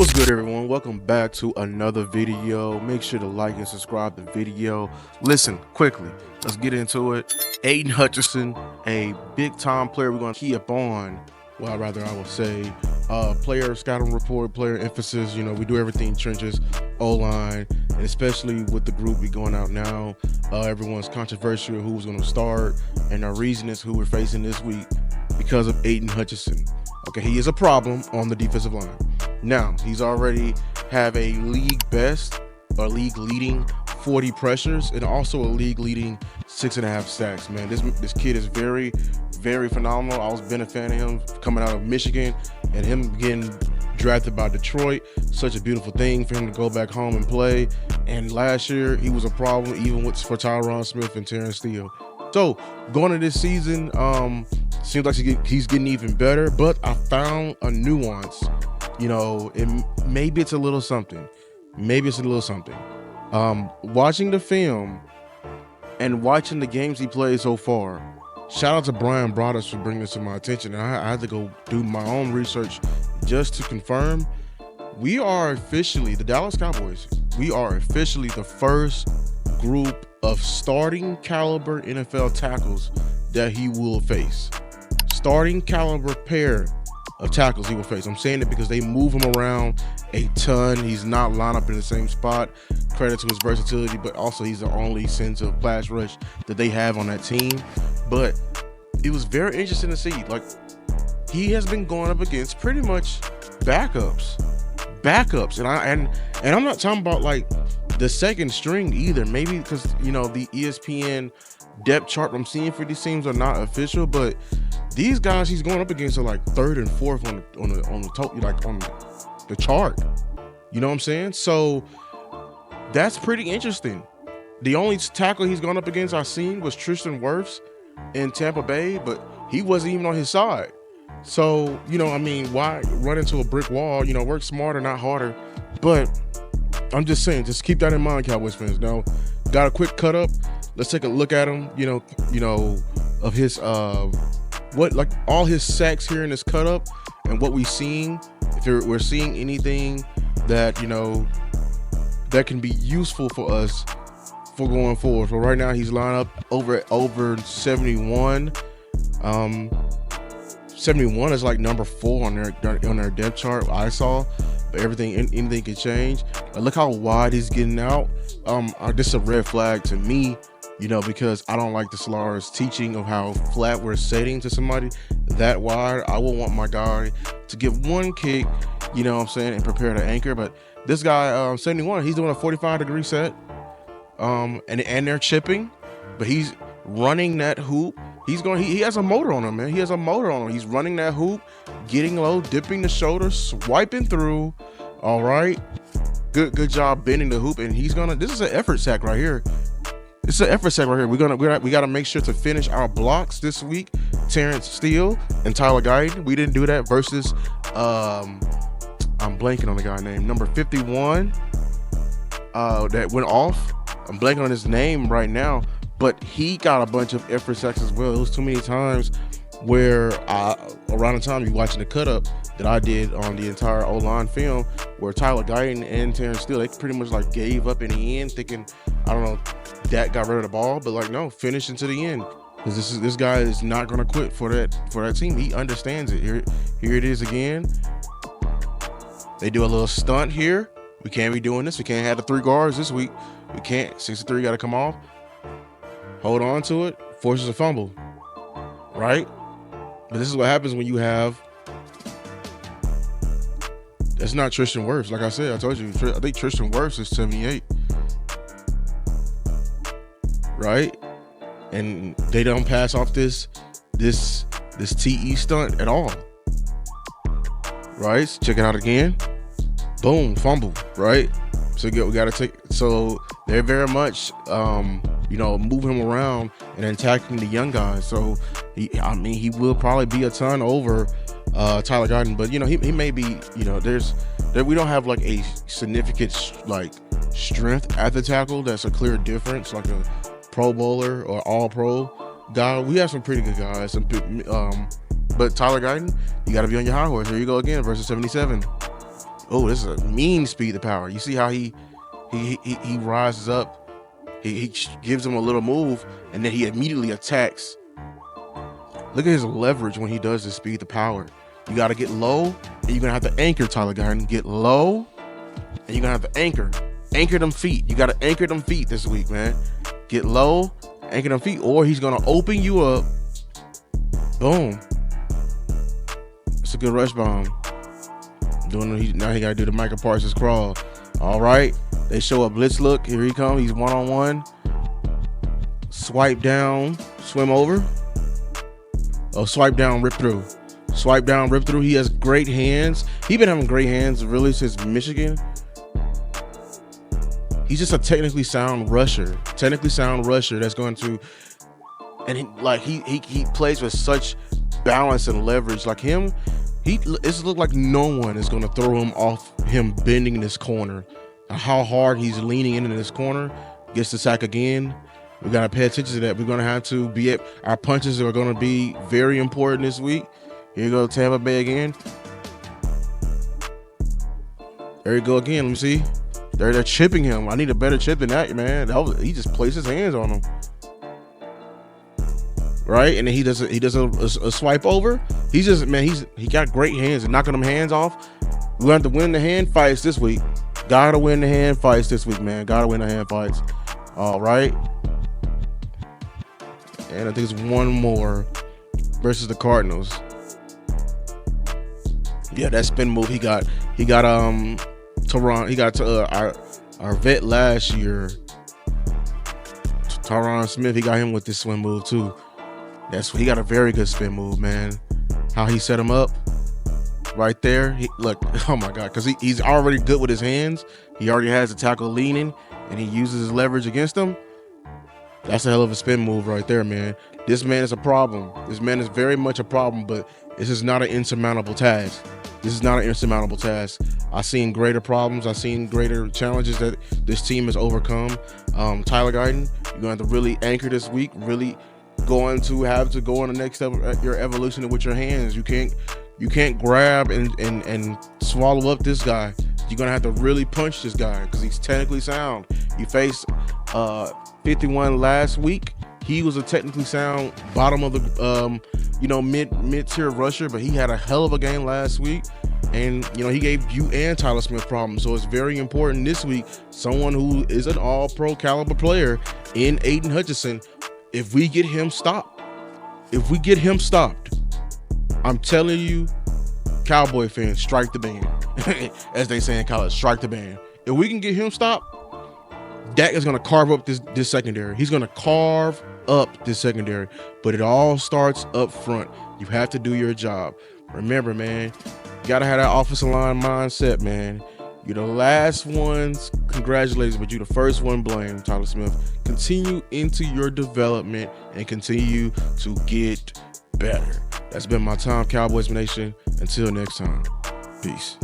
What's good, everyone? Welcome back to another video. Make sure to like and subscribe the video. Listen, quickly, let's get into it. Aidan Hutchinson, a big time player we're going to key up on. Well, rather, I will say, player scouting report, player emphasis. You know, we do everything trenches, O-line, and especially with the group we going out now. Everyone's controversial who's going to start, and our reason is who we're facing this week because of Aidan Hutchinson. Okay, he is a problem on the defensive line. Now, he's already have a league best or league leading 40 pressures and also a league leading 6.5 sacks. Man, this kid is very, very phenomenal. I was been a fan of him coming out of Michigan, and him getting drafted by Detroit. Such a beautiful thing for him to go back home and play. And last year, he was a problem even for Tyron Smith and Terrence Steele. So going into this season, seems like he's getting even better. But I found a nuance. You know, maybe it's a little something. Maybe it's a little something. Watching the film and watching the games he played so far, shout out to Brian Broaddus for bringing this to my attention. And I had to go do my own research just to confirm. We are officially, the Dallas Cowboys, we are officially the first group of starting caliber NFL tackles that he will face. Starting caliber pair of tackles he will face. I'm saying it because they move him around a ton. He's not lined up in the same spot. Credit to his versatility, but also he's the only sense of pass rush that they have on that team. But it was very interesting to see. Like, he has been going up against pretty much backups, and I'm not talking about like the second string either. Maybe because, you know, the ESPN depth chart I'm seeing for these teams are not official, but these guys he's going up against are like third and fourth on the chart. You know what I'm saying? So that's pretty interesting. The only tackle he's gone up against I've seen was Tristan Wirfs in Tampa Bay, but he wasn't even on his side. So, you know, I mean, why run into a brick wall? You know, work smarter, not harder. But I'm just saying, just keep that in mind, Cowboys fans. Now, got a quick cut up. Let's take a look at him. You know, of his all his sacks here in this cut up and what we're seeing. If we're seeing anything that, you know, that can be useful for us for going forward. So right now he's lined up over 71. 71 is like number 4 on their depth chart I saw, but anything can change. But look how wide he's getting out. This is a red flag to me, you know, because I don't like the Solara's teaching of how flat we're setting to somebody that wide. I will want my guy to give one kick, you know what I'm saying, and prepare to anchor. But this guy, 71, he's doing a 45-degree set, and they're chipping, but he's running that hoop. He has a motor on him, man. He has a motor on him. He's running that hoop, getting low, dipping the shoulder, swiping through. All right, good job bending the hoop, and this is an effort sack right here. It's an effort sack right here. We got to make sure to finish our blocks this week. Terrence Steele and Tyler Guyton. We didn't do that versus I'm blanking on the guy name, number 51, that went off. I'm blanking on his name right now, but he got a bunch of effort sacks as well. It was too many times where around the time you're watching the cut up that I did on the entire O-line film, where Tyler Guyton and Terrence Steele, they pretty much like gave up in the end, thinking, I don't know, that got rid of the ball, but like, no, finish into the end. Because this guy is not going to quit for that team. He understands it. Here it is again. They do a little stunt here. We can't be doing this. We can't have the 3 guards this week. We can't. 63 got to come off. Hold on to it. Forces a fumble. Right? But this is what happens when you have. That's not Tristan Wirfs. Like I said, I told you. I think Tristan Wirfs is 78. Right? And they don't pass off this TE stunt at all. Right? Check it out again. Boom, fumble. Right? So we got to take. So they're very much, you know, moving him around and attacking the young guys. So he will probably be a ton over Tyler Guyton, but you know, he may be. You know, we don't have like a significant like strength at the tackle. That's a clear difference, like a Pro Bowler or All Pro guy. We have some pretty good guys. But Tyler Guyton, you got to be on your high horse. Here you go again versus 77. Oh, this is a mean speed to power. You see how he rises up. He gives him a little move, and then he immediately attacks. Look at his leverage when he does this speed to power. You got to get low, and you're gonna have to anchor, Tyler Guyton. Get low, and you're gonna have to anchor them feet. You got to anchor them feet this week, man. Get low, anchor them feet, or he's gonna open you up. Boom. It's a good rush bomb. Now he got to do the Michael Parsons crawl. All right. They show a blitz look. Here he comes. He's one-on-one. Swipe down, swim over. Oh, swipe down, rip through. Swipe down, rip through. He has great hands. He's been having great hands really since Michigan. He's just a technically sound rusher. That's going to, and he plays with such balance and leverage. Like him, it's look like no one is going to throw him off him bending in this corner. How hard he's leaning into this corner, gets the sack again. We got to pay attention to that. We're going to have to be at, our punches are going to be very important this week. Here you go, Tampa Bay again. There you go again. Let me see. They're chipping him. I need a better chip than that, man. He just placed his hands on him. Right? And then he does a swipe over. He got great hands and knocking them hands off. We're going to have to win the hand fights this week. Gotta win the hand fights this week, man. Gotta win the hand fights. All right. And I think it's one more versus the Cardinals. Yeah, that spin move he got Tyron. He got our vet last year, Tyron Smith. He got him with this swim move too. He got a very good spin move, man. How he set him up right there. Look, oh my God, because he's already good with his hands. He already has the tackle leaning, and he uses his leverage against him. That's a hell of a spin move right there, man. This man is a problem. This man is very much a problem, but this is not an insurmountable task. I've seen greater problems. I've seen greater challenges that this team has overcome. Tyler Guyton, you're going to have to really anchor this week, really going to have to go on the next step of your evolution with your hands. You can't grab and swallow up this guy. You're going to have to really punch this guy because he's technically sound. You faced 51 last week. He was a technically sound bottom of the mid-tier rusher, but he had a hell of a game last week. And he gave you and Tyler Smith problems. So it's very important this week, someone who is an all-pro caliber player in Aidan Hutchinson. If we get him stopped, I'm telling you, Cowboy fans, strike the band. As they say in college, strike the band. If we can get him stopped, Dak is going to carve up this secondary. He's going to carve up this secondary. But it all starts up front. You have to do your job. Remember, man, you got to have that offensive line mindset, man. You're the last ones, congratulations, but you're the first one blamed, Tyler Smith. Continue into your development and continue to get better. That's been my time, Cowboys Nation. Until next time, peace.